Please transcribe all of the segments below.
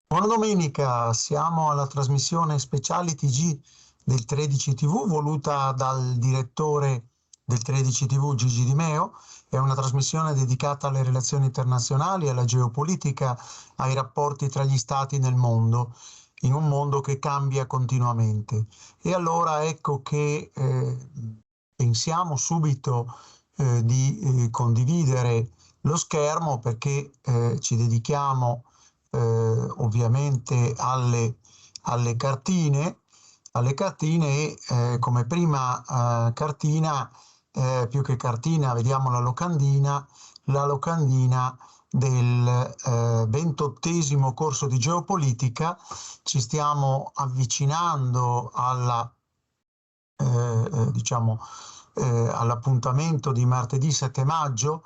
Buona domenica, siamo alla trasmissione speciale TG del 13 TV voluta dal direttore del 13 TV Gigi Di Meo. È una trasmissione dedicata alle relazioni internazionali, alla geopolitica, ai rapporti tra gli stati nel mondo, in un mondo che cambia continuamente. E allora ecco che pensiamo subito di condividere lo schermo perché ci dedichiamo ovviamente alle cartine, e come prima cartina, più che cartina, vediamo la locandina del 28° corso di geopolitica. Ci stiamo avvicinando diciamo, all'appuntamento di martedì 7 maggio,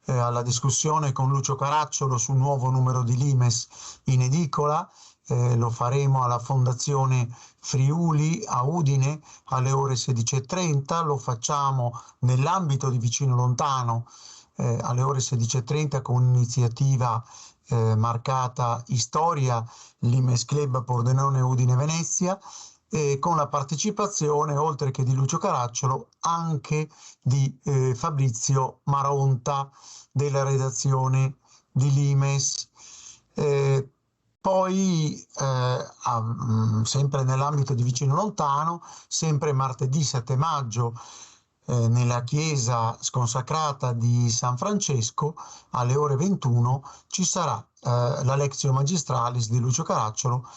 alla discussione con Lucio Caracciolo sul nuovo numero di Limes in edicola. Lo faremo alla Fondazione Friuli a Udine alle ore 16:30. Lo facciamo nell'ambito di Vicino Lontano alle ore 16:30 con un'iniziativa marcata Storia Limes Club Pordenone Udine Venezia, con la partecipazione, oltre che di Lucio Caracciolo, anche di Fabrizio Maronta della redazione di Limes. Eh, Poi, sempre nell'ambito di Vicino Lontano, sempre martedì 7 maggio, nella chiesa sconsacrata di San Francesco, alle ore 21, ci sarà la Lectio Magistralis di Lucio Caracciolo,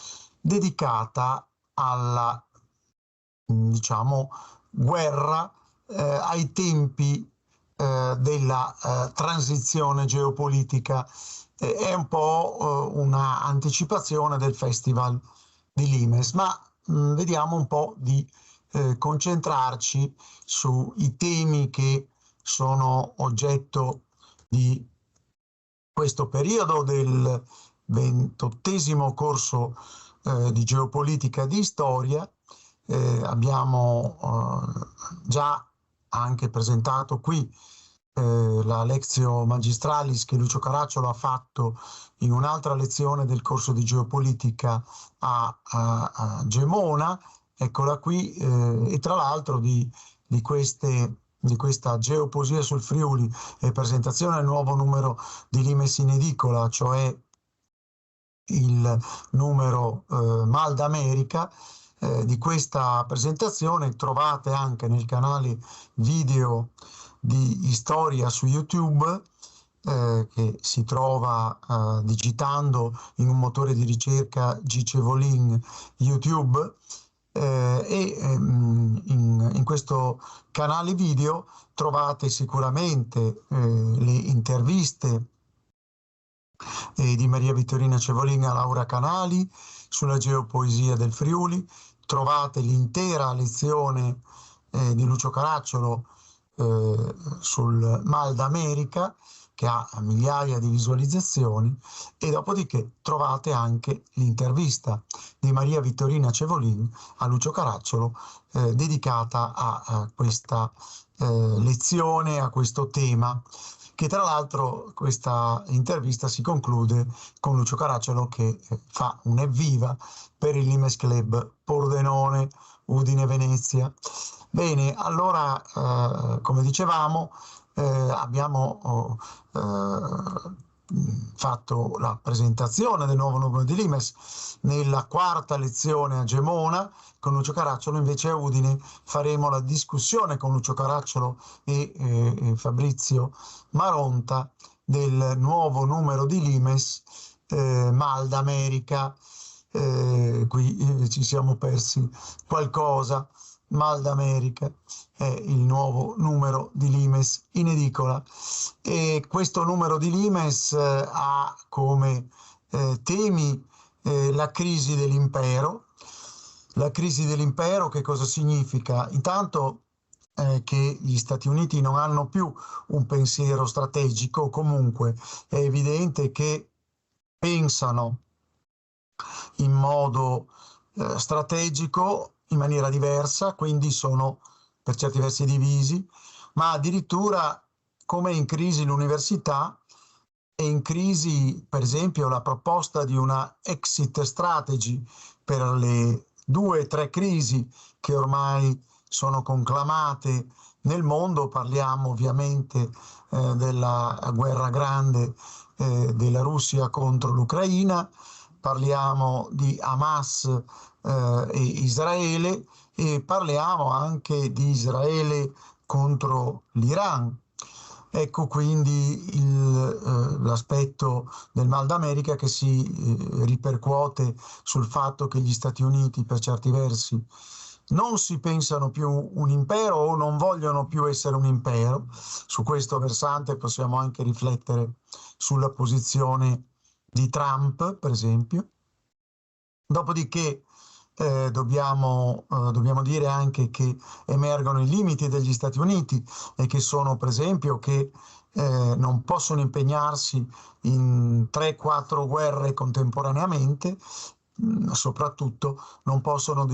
dedicata alla, diciamo, guerra ai tempi della transizione geopolitica. È un po' una anticipazione del Festival di Limes, ma vediamo un po' di concentrarci sui temi che sono oggetto di questo periodo del 28° corso di geopolitica di storia. Abbiamo già anche presentato qui la Lectio Magistralis che Lucio Caracciolo ha fatto in un'altra lezione del corso di geopolitica a Gemona. Eccola qui, e tra l'altro di questa geopoesia sul Friuli e presentazione del nuovo numero di Limes in edicola, cioè il numero Mal d'America. Di questa presentazione trovate anche nel canale video di Storia su YouTube, che si trova digitando in un motore di ricerca Gicevolin YouTube, in questo canale video trovate sicuramente le interviste di Maria Vittorina Cevolin a Laura Canali sulla geopoesia del Friuli. Trovate l'intera lezione di Lucio Caracciolo sul Mal d'America, che ha migliaia di visualizzazioni, e dopodiché trovate anche l'intervista di Maria Vittorina Cevolin a Lucio Caracciolo dedicata a questa lezione, a questo tema, che tra l'altro questa intervista si conclude con Lucio Caracciolo che fa un evviva per il Limes Club Pordenone Udine Venezia. Bene, allora come dicevamo abbiamo fatto la presentazione del nuovo numero di Limes nella quarta lezione a Gemona con Lucio Caracciolo. Invece a Udine faremo la discussione con Lucio Caracciolo e Fabrizio Maronta del nuovo numero di Limes Mal d'America. Qui ci siamo persi qualcosa. Mal d'America è il nuovo numero di Limes in edicola, e questo numero di Limes ha come temi la crisi dell'impero. La crisi dell'impero che cosa significa? Intanto che gli Stati Uniti non hanno più un pensiero strategico, comunque è evidente che pensano in modo strategico in maniera diversa, quindi sono per certi versi divisi, ma addirittura, come in crisi l'università, È in crisi, per esempio, la proposta di una exit strategy per le 2 o 3 crisi che ormai sono conclamate nel mondo. Parliamo ovviamente della guerra grande della Russia contro l'Ucraina, parliamo di Hamas e Israele, e parliamo anche di Israele contro l'Iran. Ecco quindi l'aspetto del Mal d'America che si ripercuote sul fatto che gli Stati Uniti, per certi versi, non si pensano più un impero o non vogliono più essere un impero. Su questo versante possiamo anche riflettere sulla posizione di Trump, per esempio. Dopodiché dobbiamo dire anche che emergono i limiti degli Stati Uniti, e che sono, per esempio, che non possono impegnarsi in 3-4 guerre contemporaneamente. Soprattutto non possono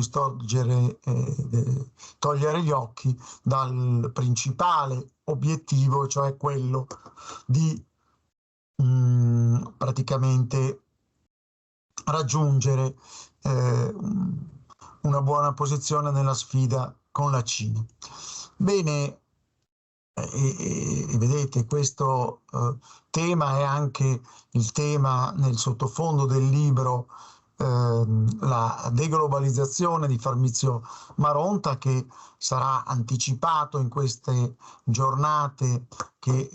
togliere gli occhi dal principale obiettivo, cioè quello di praticamente raggiungere una buona posizione nella sfida con la Cina. Bene, e vedete, questo tema è anche il tema nel sottofondo del libro La deglobalizzazione di Fabrizio Maronta, che sarà anticipato in queste giornate che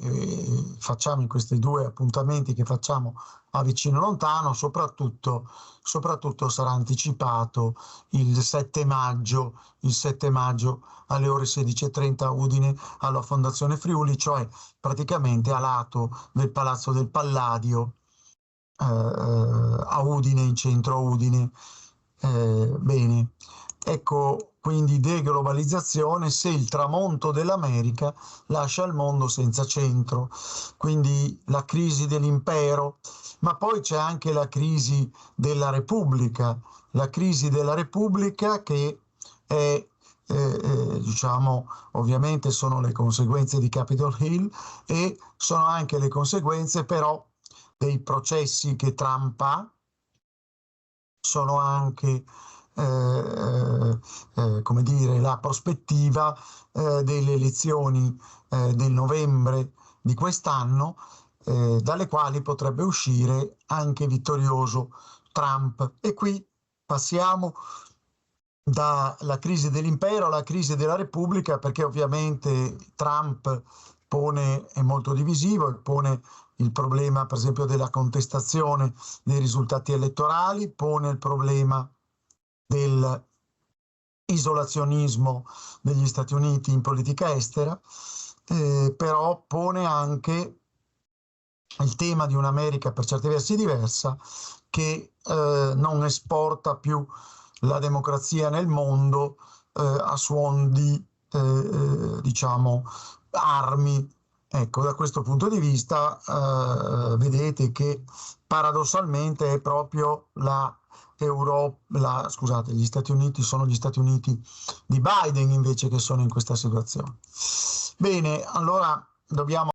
facciamo, in questi 2 appuntamenti che facciamo a Vicino Lontano. Soprattutto sarà anticipato il 7 maggio alle ore 16:30 a Udine, alla Fondazione Friuli, cioè praticamente a lato del Palazzo del Palladio, a Udine, in centro a Udine. Bene, ecco quindi deglobalizzazione se il tramonto dell'America lascia il mondo senza centro, quindi la crisi dell'impero. Ma poi c'è anche la crisi della Repubblica che è diciamo, ovviamente sono le conseguenze di Capitol Hill, e sono anche le conseguenze però dei processi che Trump ha, sono anche come dire, la prospettiva delle elezioni del novembre di quest'anno, dalle quali potrebbe uscire anche vittorioso Trump. E qui passiamo dalla crisi dell'impero alla crisi della Repubblica, perché ovviamente Trump è molto divisivo e pone il problema, per esempio, della contestazione dei risultati elettorali, pone il problema dell'isolazionismo degli Stati Uniti in politica estera, però pone anche il tema di un'America per certi versi diversa, che non esporta più la democrazia nel mondo a suon di diciamo armi. Ecco, da questo punto di vista vedete che paradossalmente è proprio gli Stati Uniti, sono gli Stati Uniti di Biden invece che sono in questa situazione. Bene, allora dobbiamo